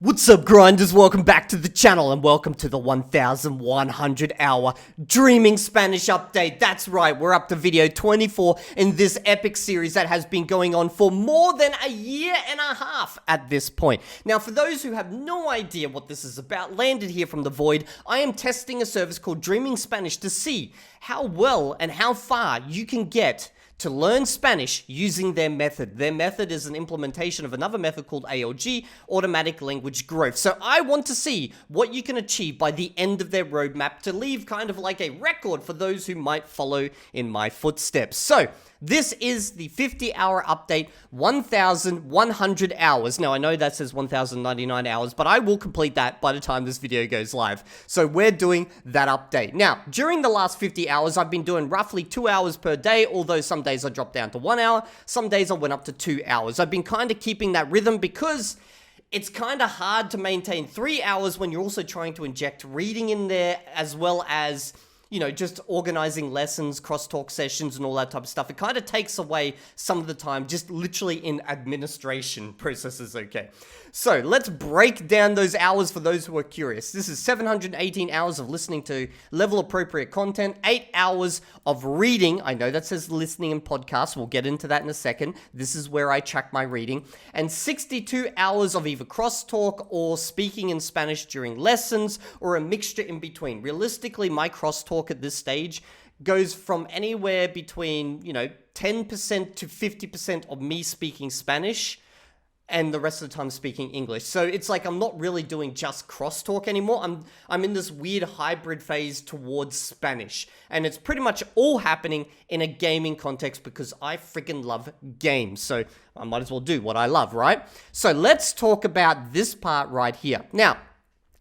What's up, grinders? Welcome back to the channel and welcome to the 1100 hour Dreaming Spanish update. That's right, we're up to video 24 in this epic series that has been going on for more than a year and a half at this point. Now, for those who have no idea what this is about, landed here from the void, I am testing a service called Dreaming Spanish to see how well and how far you can get to learn Spanish using their method. Their method is an implementation of another method called ALG, Automatic Language Growth. So I want to see what you can achieve by the end of their roadmap to leave kind of like a record for those who might follow in my footsteps. So this is the 50-hour update, 1,100 hours. Now, I know that says 1,099 hours, but I will complete that by the time this video goes live. So we're doing that update. Now, during the last 50 hours, I've been doing roughly 2 hours per day, although some days I dropped down to 1 hour. Some days I went up to 2 hours. I've been kind of keeping that rhythm because it's kind of hard to maintain 3 hours when you're also trying to inject reading in there as well as, you know, just organizing lessons, crosstalk sessions, and all that type of stuff. It kind of takes away some of the time just literally in administration processes, okay? So let's break down those hours for those who are curious. This is 718 hours of listening to level-appropriate content, 8 hours of reading. I know that says listening and podcasts. We'll get into that in a second. This is where I track my reading. And 62 hours of either crosstalk or speaking in Spanish during lessons or a mixture in between. Realistically, my crosstalk at this stage goes from anywhere between, 10% to 50% of me speaking Spanish and the rest of the time speaking English. So it's like I'm not really doing just crosstalk anymore. I'm in this weird hybrid phase towards Spanish. And it's pretty much all happening in a gaming context because I freaking love games. So I might as well do what I love, right? So let's talk about this part right here. Now,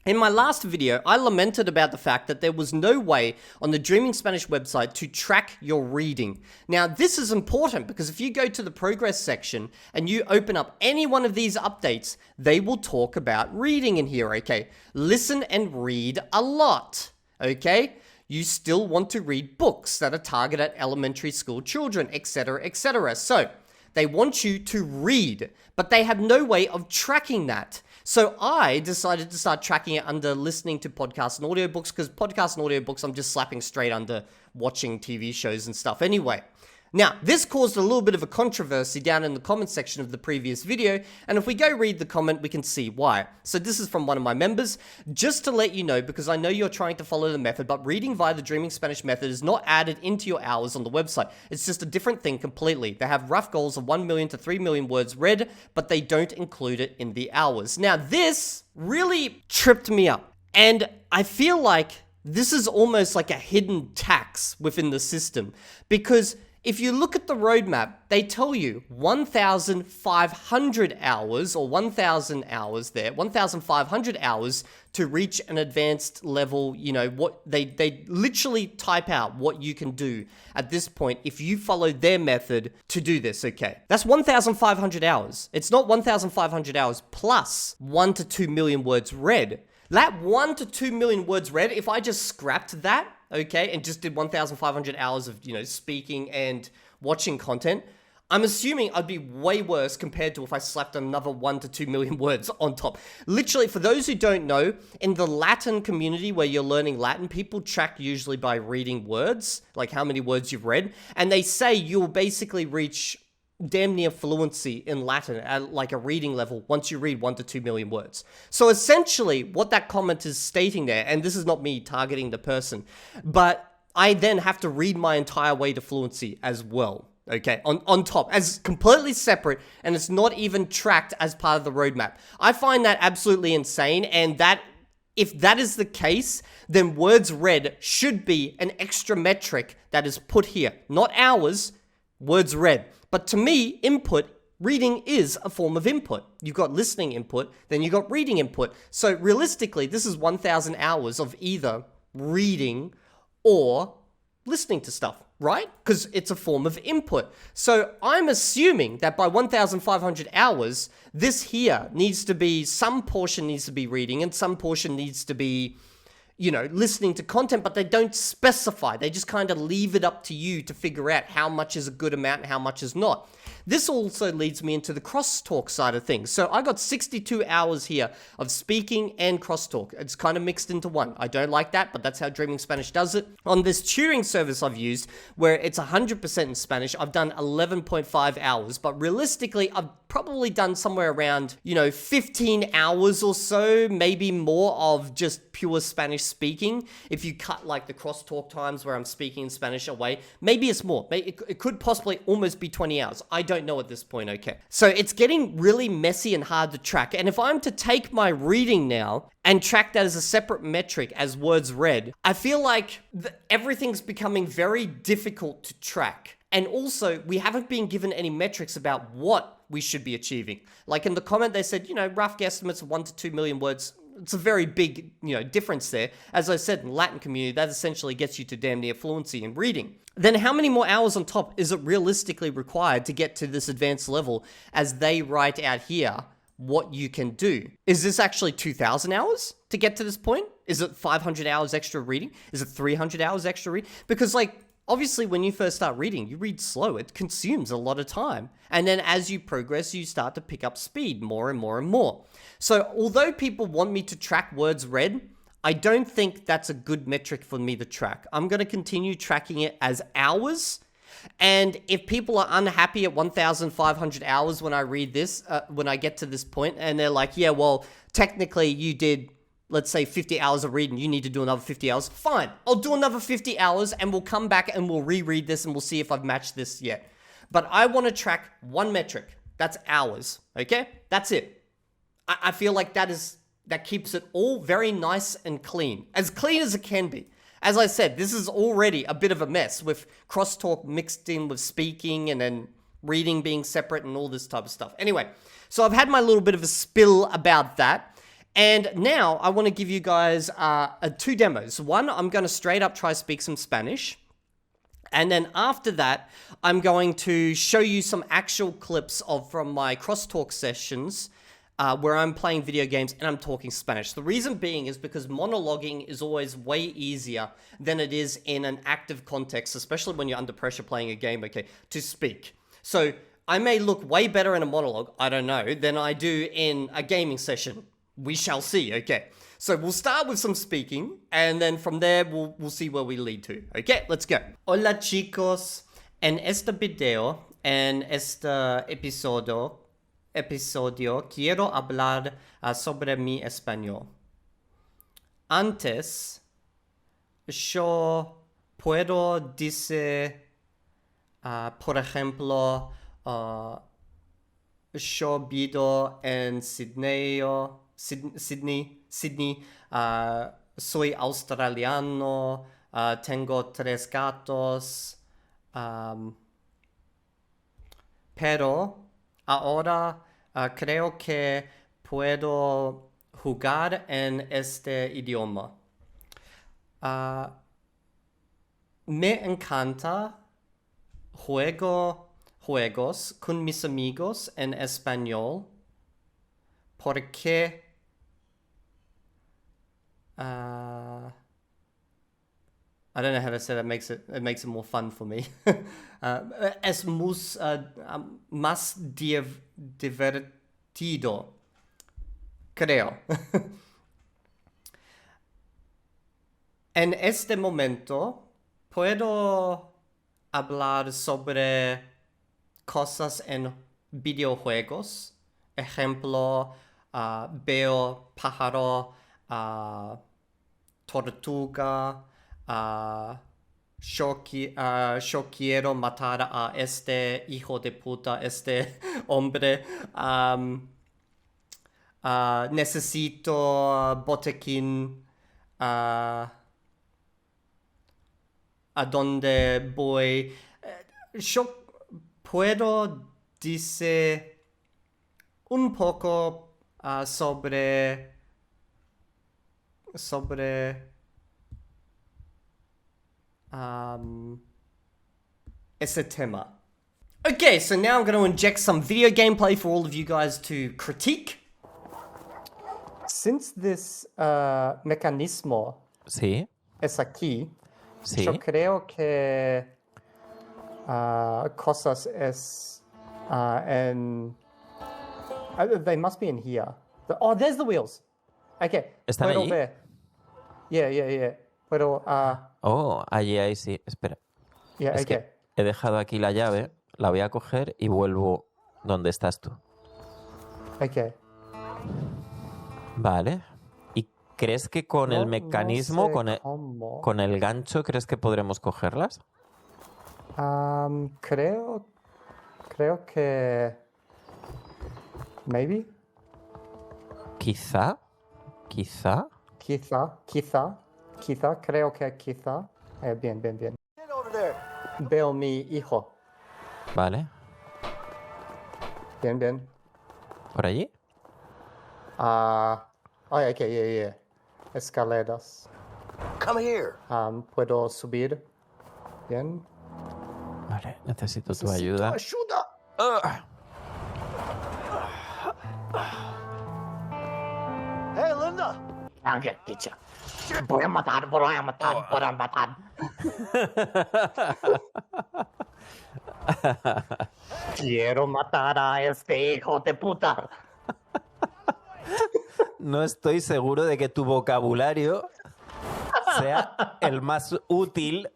in my last video, I lamented about the fact that there was no way on the Dreaming Spanish website to track your reading. Now, this is important because if you go to the progress section and you open up any one of these updates, they will talk about reading in here, okay? Listen and read a lot, okay? You still want to read books that are targeted at elementary school children, etc., etc. So, they want you to read, but they have no way of tracking that. So I decided to start tracking it under listening to podcasts and audiobooks because podcasts and audiobooks I'm just slapping straight under watching TV shows and stuff anyway. Now, this caused a little bit of a controversy down in the comment section of the previous video, and if we go read the comment, we can see why. So this is from one of my members. Just to let you know, because I know you're trying to follow the method, but reading via the Dreaming Spanish method is not added into your hours on the website. It's just a different thing completely. They have rough goals of 1 million to 3 million words read, but they don't include it in the hours. Now, this really tripped me up, and I feel like this is almost like a hidden tax within the system, because if you look at the roadmap, they tell you 1,500 hours or 1,000 hours there, 1,500 hours to reach an advanced level, what they literally type out what you can do at this point if you follow their method to do this, okay? That's 1,500 hours. It's not 1,500 hours plus 1 to 2 million words read. That 1 to 2 million words read, if I just scrapped that, okay, and just did 1,500 hours of, speaking and watching content, I'm assuming I'd be way worse compared to if I slapped another 1 to 2 million words on top. Literally, for those who don't know, in the Latin community where you're learning Latin, people track usually by reading words, like how many words you've read, and they say you'll basically reach damn near fluency in Latin at like a reading level once you read 1 to 2 million words. So essentially what that comment is stating there, and this is not me targeting the person, but I then have to read my entire way to fluency as well, okay, on top, as completely separate, and it's not even tracked as part of the roadmap. I find that absolutely insane, and that if that is the case, then words read should be an extra metric that is put here, not hours, words read. But to me, reading is a form of input. You've got listening input, then you've got reading input. So realistically, this is 1,000 hours of either reading or listening to stuff, right? Because it's a form of input. So I'm assuming that by 1,500 hours, this here needs to be, some portion needs to be reading and some portion needs to be listening to content, but they don't specify. They just kind of leave it up to you to figure out how much is a good amount and how much is not. this also leads me into the crosstalk side of things. So I got 62 hours here of speaking and crosstalk. It's kind of mixed into one. I don't like that, but that's how Dreaming Spanish does it. On this tutoring service I've used, where it's 100% in Spanish, I've done 11.5 hours, but realistically, I've probably done somewhere around, 15 hours or so, maybe more of just pure Spanish speaking. If you cut like the crosstalk times where I'm speaking in Spanish away, maybe it's more. It could possibly almost be 20 hours. I don't know at this point, okay? So it's getting really messy and hard to track. And if I'm to take my reading now and track that as a separate metric as words read, I feel like everything's becoming very difficult to track. And also, we haven't been given any metrics about what we should be achieving. Like in the comment, they said, rough guesstimates of 1 to 2 million words. It's a very big, difference there. As I said, in Latin community, that essentially gets you to damn near fluency in reading. Then how many more hours on top is it realistically required to get to this advanced level as they write out here what you can do? Is this actually 2,000 hours to get to this point? Is it 500 hours extra reading? Is it 300 hours extra reading? Because obviously, when you first start reading, you read slow. It consumes a lot of time. And then as you progress, you start to pick up speed more and more and more. So although people want me to track words read, I don't think that's a good metric for me to track. I'm going to continue tracking it as hours. And if people are unhappy at 1,500 hours when I read this, when I get to this point, and they're like, yeah, well, technically you did, let's say 50 hours of reading, you need to do another 50 hours. Fine, I'll do another 50 hours and we'll come back and we'll reread this and we'll see if I've matched this yet. But I want to track one metric. That's hours, okay? That's it. I feel like that keeps it all very nice and clean as it can be. As I said, this is already a bit of a mess with crosstalk mixed in with speaking and then reading being separate and all this type of stuff. Anyway, so I've had my little bit of a spill about that. And now I want to give you guys two demos. One, I'm going to straight up try speak some Spanish. And then after that, I'm going to show you some actual clips from my crosstalk sessions where I'm playing video games and I'm talking Spanish. The reason being is because monologuing is always way easier than it is in an active context, especially when you're under pressure playing a game, okay, to speak. So I may look way better in a monologue, I don't know, than I do in a gaming session. We shall see, okay? So we'll start with some speaking, and then from there, we'll see where we lead to. Okay, let's go. Hola chicos, en este video, en este episodio quiero hablar sobre mi español. Antes, yo puedo decir, por ejemplo, yo vivo en Sydney, soy australiano, tengo 3 gatos, pero ahora creo que puedo jugar en este idioma. Me encanta juegos con mis amigos en español porque I don't know how to say that. It makes it more fun for me. Es más divertido, creo. En este momento puedo hablar sobre cosas en videojuegos. Ejemplo, veo pájaro, tortuga, yo quiero matar a este hijo de puta, este hombre, necesito botequín, a dónde voy. Yo puedo decir un poco sobre ese tema. Okay, so now I'm going to inject some video gameplay for all of you guys to critique. Since this mecanismo Sí, es aquí, sí. yo creo que cosas es And they must be in here. Oh, there's the wheels. Okay. ¿Están allí? Ver. Yeah. Puedo, Oh, ahí sí. Espera. yeah, Es okay. que he dejado aquí la llave, la voy a coger y vuelvo donde estás tú. Okay. Vale. ¿Y crees que con el mecanismo, con el gancho, crees que podremos cogerlas? Creo que... Maybe? Quizá. Quizá, creo que quizá. Bien. Veo mi hijo. Vale. Bien. ¿Por allí? Okay, yeah. Escaleras. Come here. Puedo subir. Bien. Vale, necesito tu ayuda. ¡Ayuda! Hey, Linda. Voy a matar. Quiero matar a este hijo de puta. No estoy seguro de que tu vocabulario sea el más útil.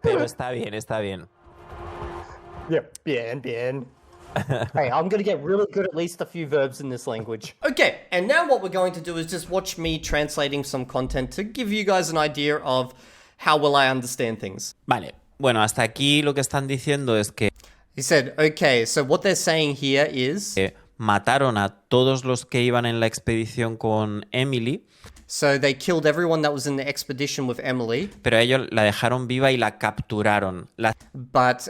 Pero está bien. Yeah, bien. Hey, I'm gonna get really good at least a few verbs in this language. Okay, and now what we're going to do is just watch me translating some content to give you guys an idea of how well I understand things. Vale, bueno, hasta aquí lo que están diciendo es que He said, okay, so what they're saying here is... mataron a todos los que iban en la expedición con Emily. So they killed everyone that was in the expedition with Emily. Pero ellos la dejaron viva y la capturaron. La But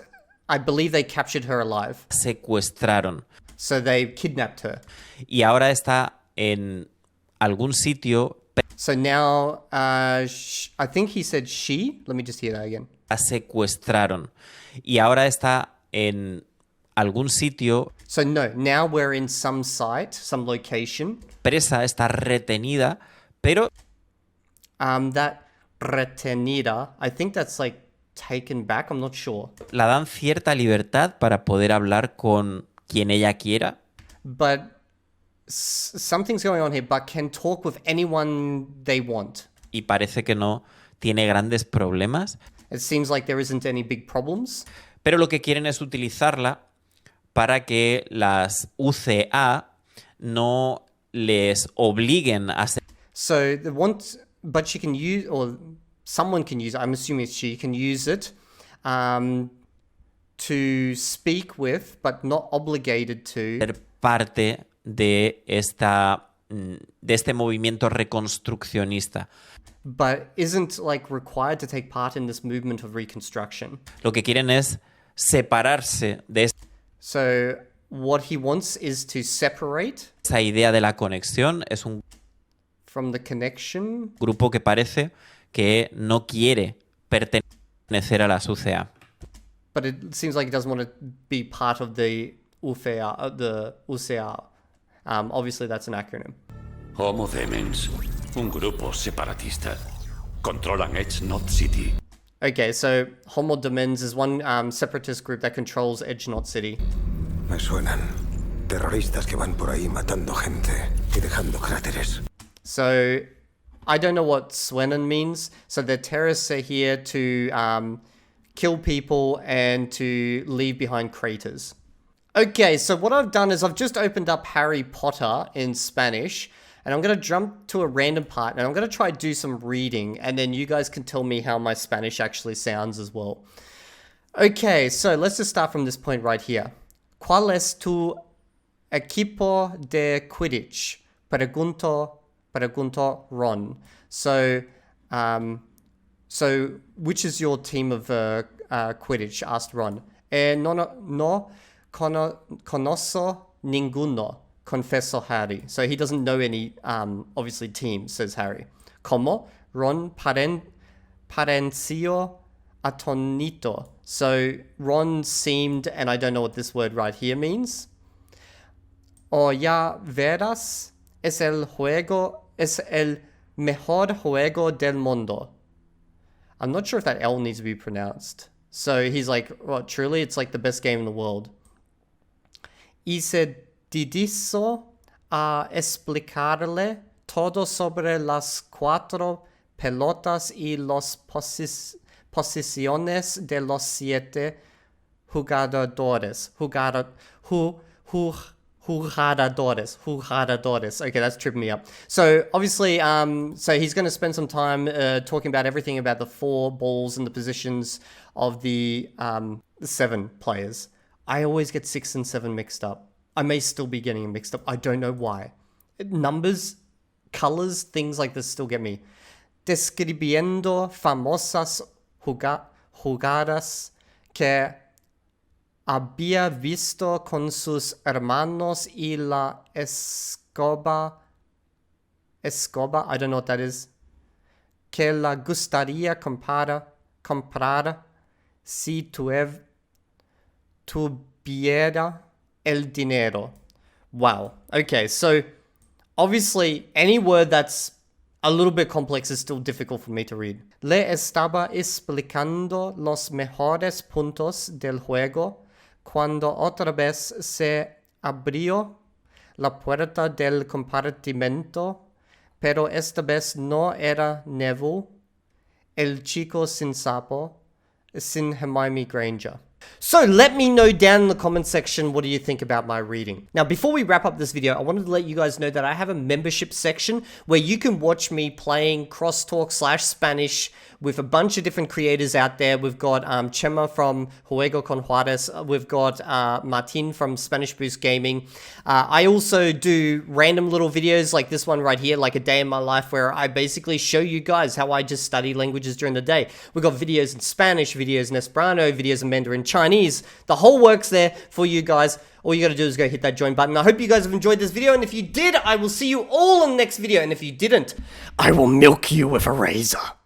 I believe they captured her alive. secuestraron. So they kidnapped her. Y ahora está en algún sitio. So now, I think he said she. Let me just hear that again. La secuestraron. Y ahora está en algún sitio. So no, now we're in some site, some location. Presa, está retenida, pero... That retenida, I think that's like taken back, I'm not sure. La dan cierta libertad para poder hablar con quien ella quiera. But something's going on here, but can talk with anyone they want. Y parece que no tiene grandes problemas. It seems like there isn't any big problems. Pero lo que quieren es utilizarla para que las UCA no les obliguen a ser... So they want, but she can use, or someone can use, I'm assuming she can use it to speak with, but not obligated to. Ser parte de este movimiento reconstruccionista. But isn't like required to take part in this movement of reconstruction. Lo que quieren es separarse de So what he wants is to separate esa idea de la conexión. Es un from the connection. Grupo que parece que no quiere pertenecer a las UCA. But it seems like he doesn't want to be part of the UCA. Obviously that's an acronym. Homo Demens, un grupo separatista. Controlan Edge Knot City. Okay, so Homo Demens is one separatist group that controls Edge Knot City. Me suenan. Terroristas que van por ahí matando gente y dejando cráteres. So I don't know what Swenan means. So the terrorists are here to kill people and to leave behind craters. Okay, so what I've done is I've just opened up Harry Potter in Spanish, and I'm going to jump to a random part, and I'm going to try to do some reading, and then you guys can tell me how my Spanish actually sounds as well. Okay, so let's just start from this point right here. ¿Cuál es tu equipo de Quidditch? Pregunto Ron. So which is your team of Quidditch? Asked Ron. No conozco ninguno. Confesso Harry. So he doesn't know any, obviously, teams, says Harry. Como? Ron pareció atonito. So Ron seemed, and I don't know what this word right here means. O ya verás, es el mejor juego del mundo. I'm not sure if that L needs to be pronounced. So he's like, well, truly, it's like the best game in the world. Y se dedico a explicarle todo sobre las 4 pelotas y las posiciones de los 7 jugadores. Jugadores. Okay, that's tripping me up. So obviously, so he's going to spend some time talking about everything about the 4 balls and the positions of the 7 players. I always get 6 and 7 mixed up. I may still be getting them mixed up. I don't know why. Numbers, colors, things like this still get me. Describiendo famosas jugadas que había visto con sus hermanos y la escoba, I don't know what that is, que la gustaría comprar si tuviera el dinero. Wow. Okay, so obviously any word that's a little bit complex is still difficult for me to read. Le estaba explicando los mejores puntos del juego cuando otra vez se abrió la puerta del compartimento, pero esta vez no era Neville, el chico sin sapo, sin Hermione Granger. So let me know down in the comment section, what do you think about my reading? Now, before we wrap up this video, I wanted to let you guys know that I have a membership section where you can watch me playing crosstalk / Spanish with a bunch of different creators out there. We've got Chema from Juego con Juarez. We've got Martin from Spanish Boost Gaming. I also do random little videos like this one right here, like a day in my life, where I basically show you guys how I just study languages during the day. We've got videos in Spanish, videos in Esperanto, videos in Mandarin Chinese. The whole works there for you guys. All you gotta do is go hit that join button. I hope you guys have enjoyed this video, and if you did, I will see you all in the next video, and if you didn't, I will milk you with a razor.